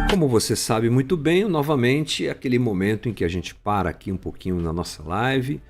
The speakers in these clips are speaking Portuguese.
Como você sabe muito bem, novamente é aquele momento em que a gente para aqui um pouquinho na nossa live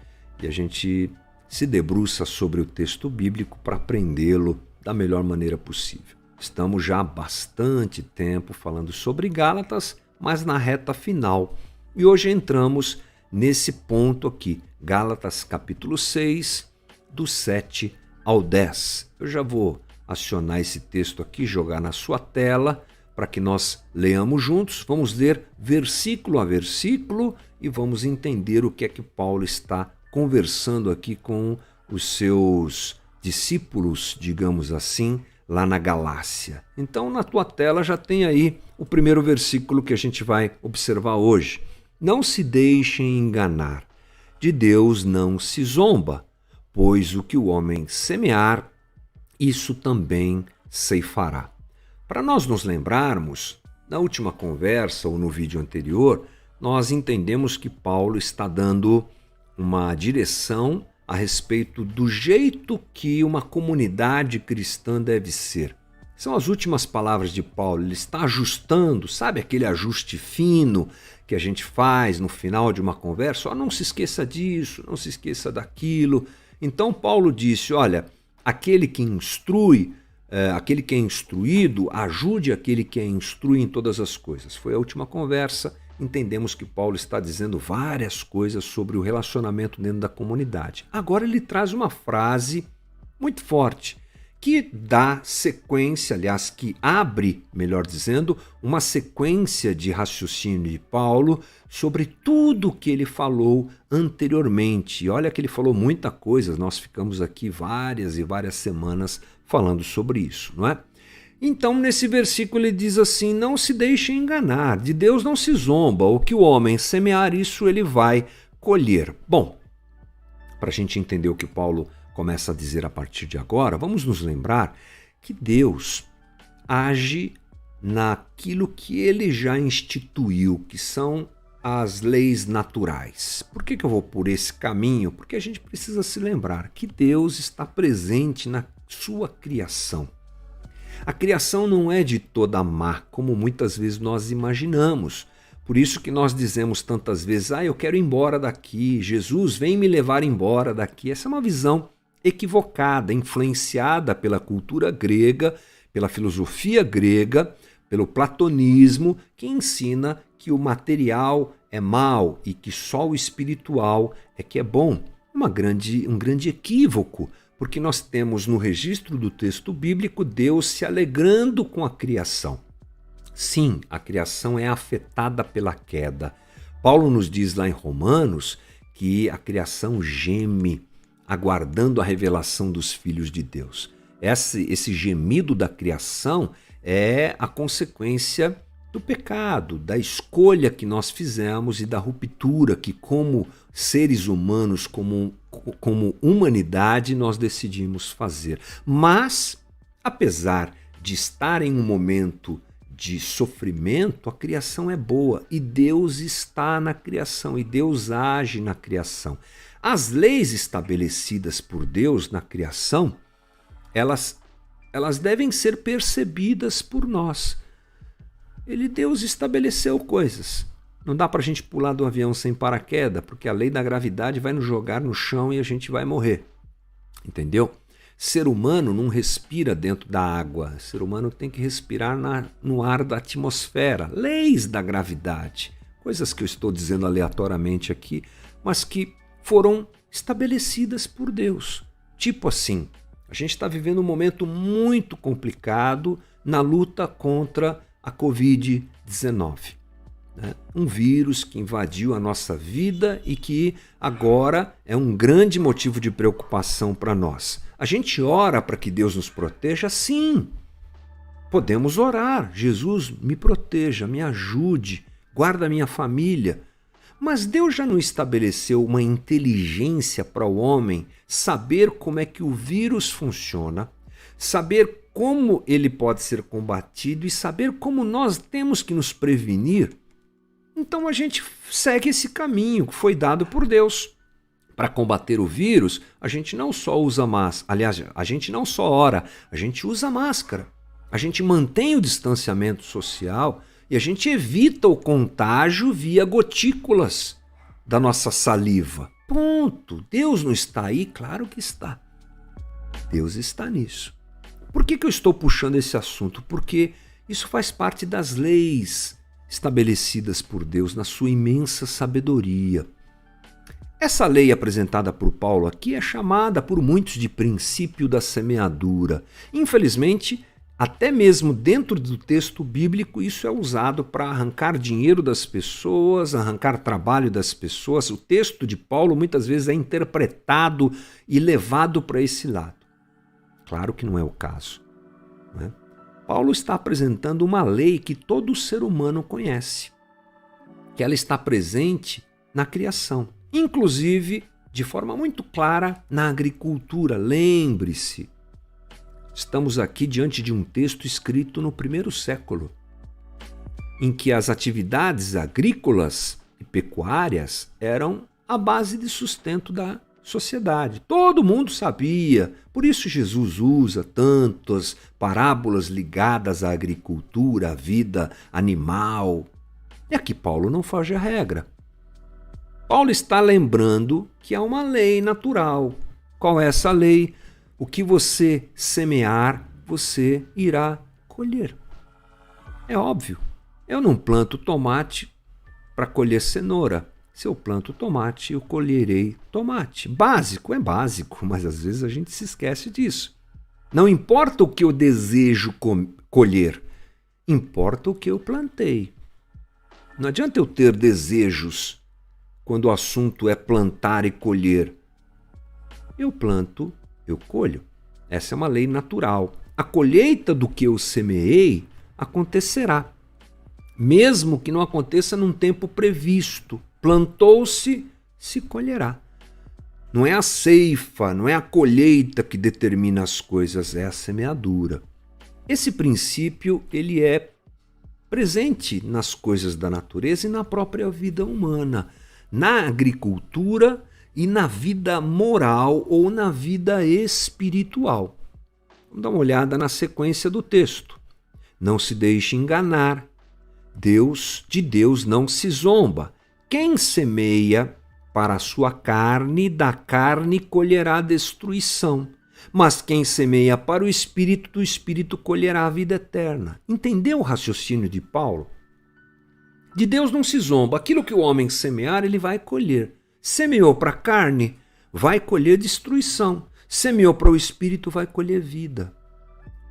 e a gente se debruça sobre o texto bíblico para aprendê-lo da melhor maneira possível. Estamos já há bastante tempo falando sobre Gálatas, mas na reta final. E hoje entramos nesse ponto aqui, Gálatas capítulo 6, do 7 ao 10. Eu já vou acionar esse texto aqui, jogar na sua tela, para que nós leamos juntos. Vamos ler versículo a versículo e vamos entender o que é que Paulo está conversando aqui com os seus discípulos, digamos assim, lá na Galácia. Então, na tua tela já tem aí o primeiro versículo que a gente vai observar hoje. Não se deixem enganar, de Deus não se zomba, pois o que o homem semear, isso também ceifará. Para nós nos lembrarmos, na última conversa ou no vídeo anterior, nós entendemos que Paulo está dando uma direção a respeito do jeito que uma comunidade cristã deve ser. São as últimas palavras de Paulo, ele está ajustando, sabe aquele ajuste fino que a gente faz no final de uma conversa? Não se esqueça disso, não se esqueça daquilo. Então Paulo disse, olha, aquele que instrui, aquele que é instruído, ajude aquele que é instrui em todas as coisas. Foi a última conversa, entendemos que Paulo está dizendo várias coisas sobre o relacionamento dentro da comunidade. Agora ele traz uma frase muito forte, que dá sequência, aliás, que abre, melhor dizendo, uma sequência de raciocínio de Paulo sobre tudo o que ele falou anteriormente. E olha que ele falou muita coisa, nós ficamos aqui várias e várias semanas falando sobre isso, não é? Então, nesse versículo ele diz assim, não se deixem enganar, de Deus não se zomba, o que o homem semear, isso ele vai colher. Bom, para a gente entender o que Paulo começa a dizer a partir de agora, vamos nos lembrar que Deus age naquilo que ele já instituiu, que são as leis naturais. Por que eu vou por esse caminho? Porque a gente precisa se lembrar que Deus está presente na sua criação. A criação não é de toda má, como muitas vezes nós imaginamos. Por isso que nós dizemos tantas vezes, eu quero ir embora daqui, Jesus vem me levar embora daqui. Essa é uma visão equivocada, influenciada pela cultura grega, pela filosofia grega, pelo platonismo, que ensina que o material é mau e que só o espiritual é que é bom. Um grande equívoco, porque nós temos no registro do texto bíblico Deus se alegrando com a criação. Sim, a criação é afetada pela queda. Paulo nos diz lá em Romanos que a criação geme, aguardando a revelação dos filhos de Deus. Esse gemido da criação é a consequência do pecado, da escolha que nós fizemos e da ruptura que, como seres humanos, como humanidade, nós decidimos fazer. Mas, apesar de estar em um momento de sofrimento, a criação é boa e Deus está na criação e Deus age na criação. As leis estabelecidas por Deus na criação, elas devem ser percebidas por nós. Deus estabeleceu coisas. Não dá para a gente pular do avião sem paraquedas, porque a lei da gravidade vai nos jogar no chão e a gente vai morrer. Entendeu? Ser humano não respira dentro da água. Ser humano tem que respirar no ar da atmosfera. Leis da gravidade. Coisas que eu estou dizendo aleatoriamente aqui, mas que foram estabelecidas por Deus. Tipo assim, a gente está vivendo um momento muito complicado na luta contra a Covid-19. Um vírus que invadiu a nossa vida e que agora é um grande motivo de preocupação para nós. A gente ora para que Deus nos proteja? Sim, podemos orar. Jesus, me proteja, me ajude, guarda a minha família. Mas Deus já não estabeleceu uma inteligência para o homem saber como é que o vírus funciona, saber como ele pode ser combatido e saber como nós temos que nos prevenir? Então a gente segue esse caminho que foi dado por Deus. Para combater o vírus, a gente não só usa máscara, aliás, a gente não só ora, a gente usa máscara. A gente mantém o distanciamento social E a gente evita o contágio via gotículas da nossa saliva. Ponto. Deus não está aí? Claro que está. Deus está nisso. Por que eu estou puxando esse assunto? Porque isso faz parte das leis estabelecidas por Deus na sua imensa sabedoria. Essa lei apresentada por Paulo aqui é chamada por muitos de princípio da semeadura. Infelizmente, até mesmo dentro do texto bíblico, isso é usado para arrancar dinheiro das pessoas, arrancar trabalho das pessoas. O texto de Paulo muitas vezes é interpretado e levado para esse lado. Claro que não é o caso, né? Paulo está apresentando uma lei que todo ser humano conhece, que ela está presente na criação, inclusive de forma muito clara na agricultura. Lembre-se, estamos aqui diante de um texto escrito no primeiro século, em que as atividades agrícolas e pecuárias eram a base de sustento da sociedade. Todo mundo sabia, por isso Jesus usa tantas parábolas ligadas à agricultura, à vida animal. E aqui Paulo não foge à regra. Paulo está lembrando que há uma lei natural. Qual é essa lei? O que você semear, você irá colher. É óbvio. Eu não planto tomate para colher cenoura. Se eu planto tomate, eu colherei tomate. Básico, é básico, mas às vezes a gente se esquece disso. Não importa o que eu desejo colher, importa o que eu plantei. Não adianta eu ter desejos quando o assunto é plantar e colher. Eu planto, eu colho. Essa é uma lei natural. A colheita do que eu semeei acontecerá, mesmo que não aconteça num tempo previsto. Plantou-se, se colherá. Não é a ceifa, não é a colheita que determina as coisas, é a semeadura. Esse princípio, ele é presente nas coisas da natureza e na própria vida humana, na agricultura e na vida moral ou na vida espiritual. Vamos dar uma olhada na sequência do texto. Não se deixe enganar. De Deus não se zomba. Quem semeia para a sua carne, da carne colherá destruição. Mas quem semeia para o Espírito, do Espírito colherá a vida eterna. Entendeu o raciocínio de Paulo? De Deus não se zomba. Aquilo que o homem semear, ele vai colher. Semeou para a carne, vai colher destruição. Semeou para o Espírito, vai colher vida.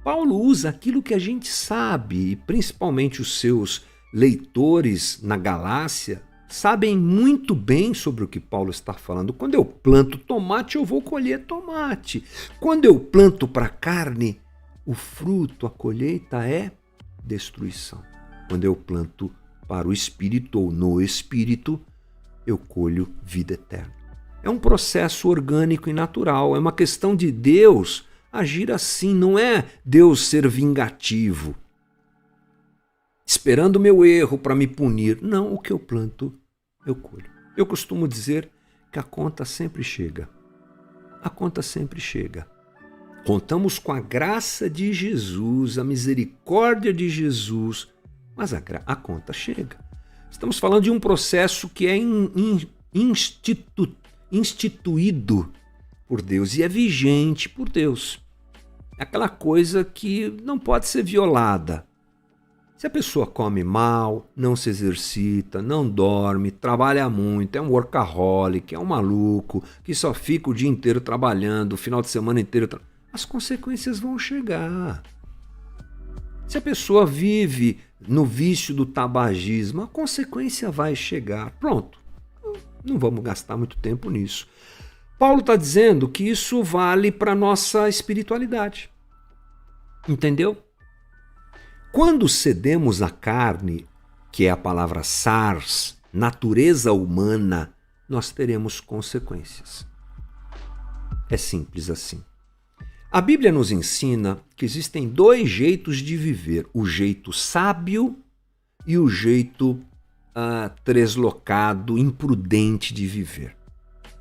Paulo usa aquilo que a gente sabe, e principalmente os seus leitores na Galácia sabem muito bem sobre o que Paulo está falando. Quando eu planto tomate, eu vou colher tomate. Quando eu planto para carne, o fruto, a colheita é destruição. Quando eu planto para o Espírito ou no Espírito, eu colho vida eterna. É um processo orgânico e natural, é uma questão de Deus agir assim, não é Deus ser vingativo, esperando o meu erro para me punir. Não, o que eu planto, eu colho. Eu costumo dizer que a conta sempre chega. A conta sempre chega. Contamos com a graça de Jesus, a misericórdia de Jesus, mas a conta chega. Estamos falando de um processo que é instituído por Deus e é vigente por Deus. É aquela coisa que não pode ser violada. Se a pessoa come mal, não se exercita, não dorme, trabalha muito, é um workaholic, é um maluco, que só fica o dia inteiro trabalhando, o final de semana inteiro, as consequências vão chegar. Se a pessoa vive no vício do tabagismo, a consequência vai chegar. Pronto, não vamos gastar muito tempo nisso. Paulo está dizendo que isso vale para a nossa espiritualidade. Entendeu? Quando cedemos à carne, que é a palavra sars, natureza humana, nós teremos consequências. É simples assim. A Bíblia nos ensina que existem dois jeitos de viver, o jeito sábio e o jeito treslocado, imprudente de viver.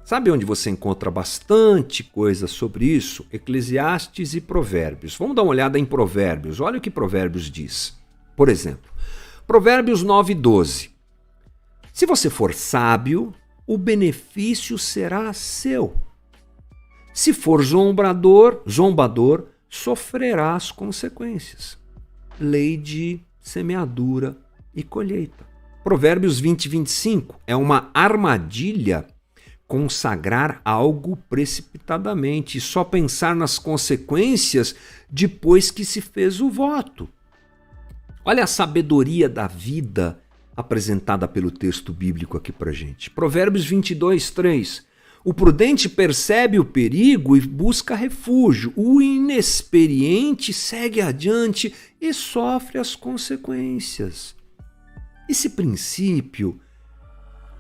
Sabe onde você encontra bastante coisa sobre isso? Eclesiastes e Provérbios. Vamos dar uma olhada em Provérbios. Olha o que Provérbios diz. Por exemplo, Provérbios 9:12. Se você for sábio, o benefício será seu. Se for zombador, sofrerá as consequências. Lei de semeadura e colheita. Provérbios 20:25 é uma armadilha consagrar algo precipitadamente e só pensar nas consequências depois que se fez o voto. Olha a sabedoria da vida apresentada pelo texto bíblico aqui pra gente. Provérbios 22:3. O prudente percebe o perigo e busca refúgio. O inexperiente segue adiante e sofre as consequências. Esse princípio,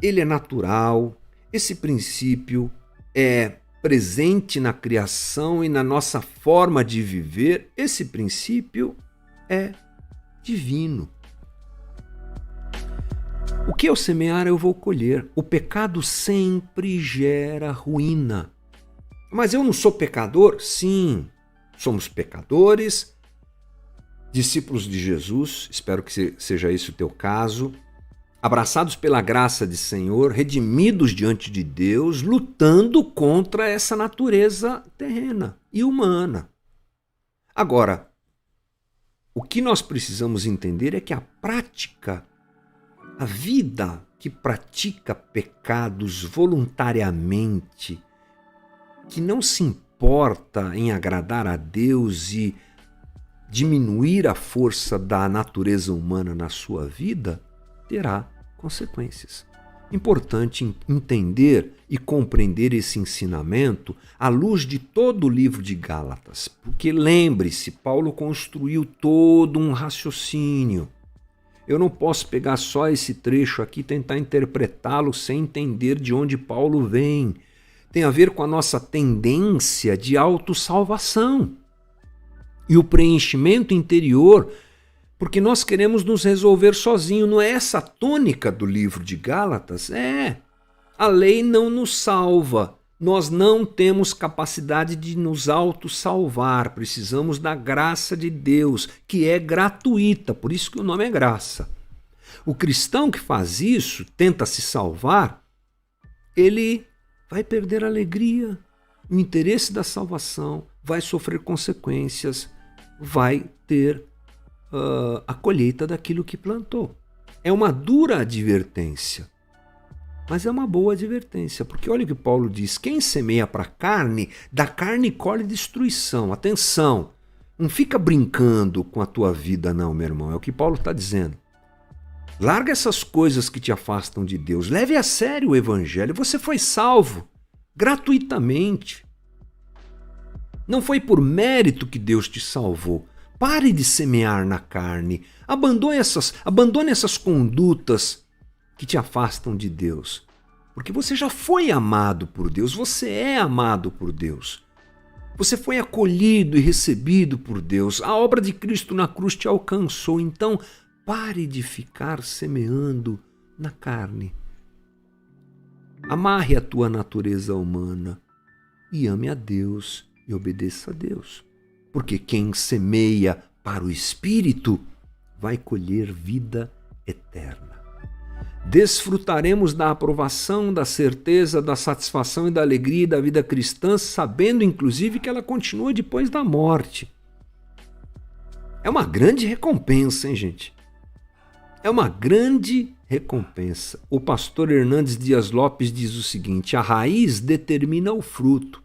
ele é natural, esse princípio é presente na criação e na nossa forma de viver. Esse princípio é divino. O que eu semear, eu vou colher. O pecado sempre gera ruína. Mas eu não sou pecador? Sim, somos pecadores, discípulos de Jesus, espero que seja esse o teu caso, abraçados pela graça de Senhor, redimidos diante de Deus, lutando contra essa natureza terrena e humana. Agora, o que nós precisamos entender é que a prática, a vida que pratica pecados voluntariamente, que não se importa em agradar a Deus e diminuir a força da natureza humana na sua vida, terá consequências. Importante entender e compreender esse ensinamento à luz de todo o livro de Gálatas, porque lembre-se, Paulo construiu todo um raciocínio. Eu não posso pegar só esse trecho aqui e tentar interpretá-lo sem entender de onde Paulo vem. Tem a ver com a nossa tendência de autossalvação e o preenchimento interior, porque nós queremos nos resolver sozinhos. Não é essa a tônica do livro de Gálatas? A lei não nos salva. Nós não temos capacidade de nos autossalvar. Precisamos da graça de Deus, que é gratuita, por isso que o nome é graça. O cristão que faz isso, tenta se salvar, ele vai perder a alegria, o interesse da salvação, vai sofrer consequências, vai ter a colheita daquilo que plantou. É uma dura advertência, mas é uma boa advertência, porque olha o que Paulo diz: quem semeia para a carne, da carne colhe destruição. Atenção, não fica brincando com a tua vida não, meu irmão, é o que Paulo está dizendo. Larga essas coisas que te afastam de Deus, leve a sério o evangelho. Você foi salvo gratuitamente. Não foi por mérito que Deus te salvou. Pare de semear na carne. Abandone essas condutas que te afastam de Deus. Porque você já foi amado por Deus. Você é amado por Deus. Você foi acolhido e recebido por Deus. A obra de Cristo na cruz te alcançou. Então, pare de ficar semeando na carne. Amarre a tua natureza humana e ame a Deus e obedeça a Deus. Porque quem semeia para o Espírito vai colher vida eterna. Desfrutaremos da aprovação, da certeza, da satisfação e da alegria da vida cristã, sabendo inclusive que ela continua depois da morte. É uma grande recompensa, hein, gente? É uma grande recompensa. O pastor Hernandes Dias Lopes diz o seguinte: a raiz determina o fruto,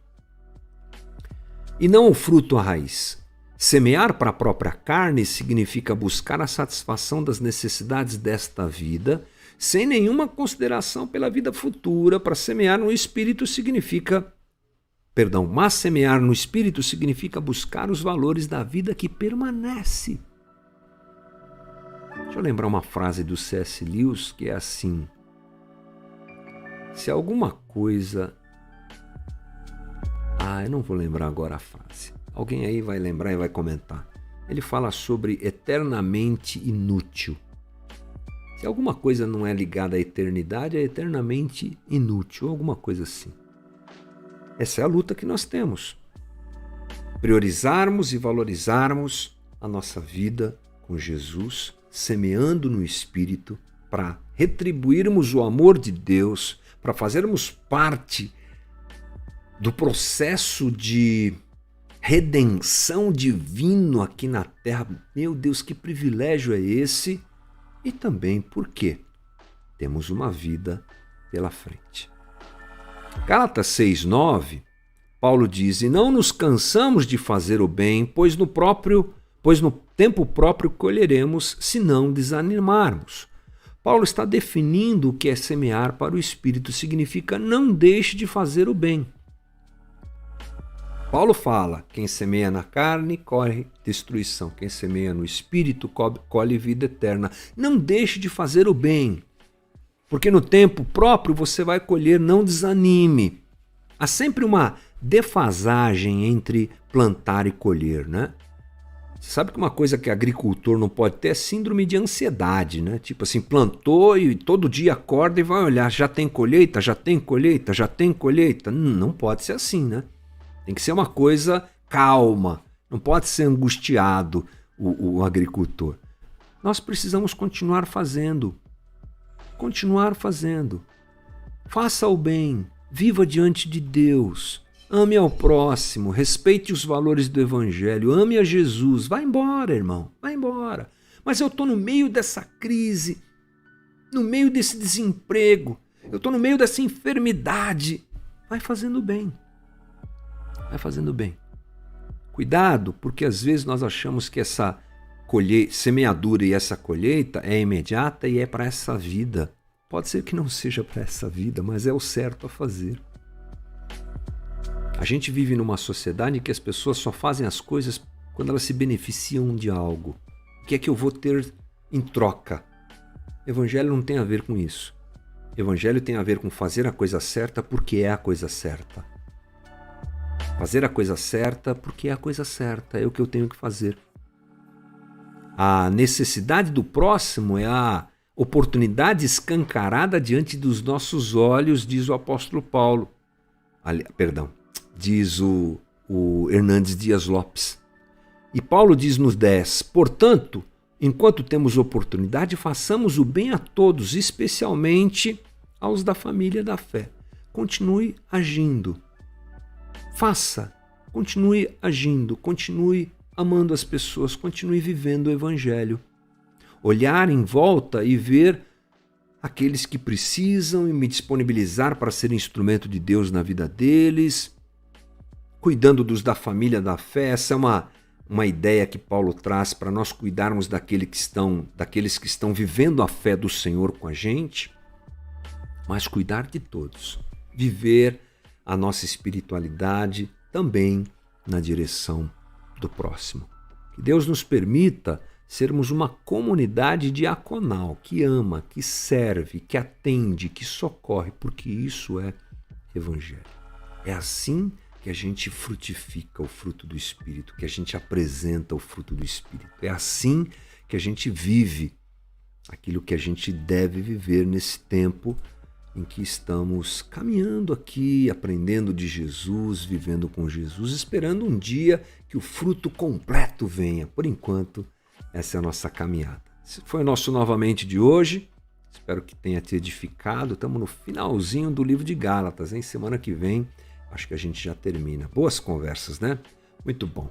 e não o fruto a raiz. Semear para a própria carne significa buscar a satisfação das necessidades desta vida, sem nenhuma consideração pela vida futura. Mas semear no Espírito significa buscar os valores da vida que permanece. Deixa eu lembrar uma frase do C.S. Lewis que é assim: se alguma coisa... eu não vou lembrar agora a frase. Alguém aí vai lembrar e vai comentar. Ele fala sobre eternamente inútil. Se alguma coisa não é ligada à eternidade, é eternamente inútil, alguma coisa assim. Essa é a luta que nós temos. Priorizarmos e valorizarmos a nossa vida com Jesus, semeando no Espírito para retribuirmos o amor de Deus, para fazermos parte do processo de redenção divino aqui na Terra. Meu Deus, que privilégio é esse! E também porque temos uma vida pela frente. Gálatas 6:9, Paulo diz: "E não nos cansamos de fazer o bem, pois no tempo próprio colheremos, se não desanimarmos." Paulo está definindo o que é semear para o Espírito. Significa não deixe de fazer o bem. Paulo fala: quem semeia na carne, colhe destruição. Quem semeia no Espírito, colhe vida eterna. Não deixe de fazer o bem, porque no tempo próprio você vai colher, não desanime. Há sempre uma defasagem entre plantar e colher, né? Você sabe que uma coisa que agricultor não pode ter é síndrome de ansiedade, né? Tipo assim, plantou e todo dia acorda e vai olhar, já tem colheita, já tem colheita, já tem colheita. Não pode ser assim, né? Tem que ser uma coisa calma, não pode ser angustiado o agricultor. Nós precisamos continuar fazendo. Continuar fazendo. Faça o bem, viva diante de Deus, ame ao próximo, respeite os valores do Evangelho, ame a Jesus. Vai embora, irmão, vai embora. Mas eu estou no meio dessa crise, no meio desse desemprego, eu estou no meio dessa enfermidade. Vai fazendo bem. Vai fazendo bem. Cuidado, porque às vezes nós achamos que essa semeadura e essa colheita é imediata e é para essa vida. Pode ser que não seja para essa vida, mas é o certo a fazer. A gente vive numa sociedade em que as pessoas só fazem as coisas quando elas se beneficiam de algo. O que é que eu vou ter em troca? Evangelho não tem a ver com isso. Evangelho tem a ver com fazer a coisa certa porque é a coisa certa. Fazer a coisa certa porque é a coisa certa, é o que eu tenho que fazer. A necessidade do próximo é a oportunidade escancarada diante dos nossos olhos, diz o apóstolo Paulo. Diz o Hernandes Dias Lopes. E Paulo diz nos 10, portanto, enquanto temos oportunidade, façamos o bem a todos, especialmente aos da família da fé. Continue agindo. Faça, continue agindo, continue amando as pessoas, continue vivendo o Evangelho. Olhar em volta e ver aqueles que precisam e me disponibilizar para ser instrumento de Deus na vida deles, cuidando dos da família da fé. Essa é uma ideia que Paulo traz para nós cuidarmos daqueles que estão vivendo a fé do Senhor com a gente, mas cuidar de todos, viver a nossa espiritualidade também na direção do próximo. Que Deus nos permita sermos uma comunidade diaconal que ama, que serve, que atende, que socorre, porque isso é Evangelho. É assim que a gente frutifica o fruto do Espírito, que a gente apresenta o fruto do Espírito. É assim que a gente vive aquilo que a gente deve viver nesse tempo em que estamos caminhando aqui, aprendendo de Jesus, vivendo com Jesus, esperando um dia que o fruto completo venha. Por enquanto, essa é a nossa caminhada. Esse foi o nosso Novamente de hoje. Espero que tenha te edificado. Estamos no finalzinho do livro de Gálatas, hein? Semana que vem, acho que a gente já termina. Boas conversas, né? Muito bom.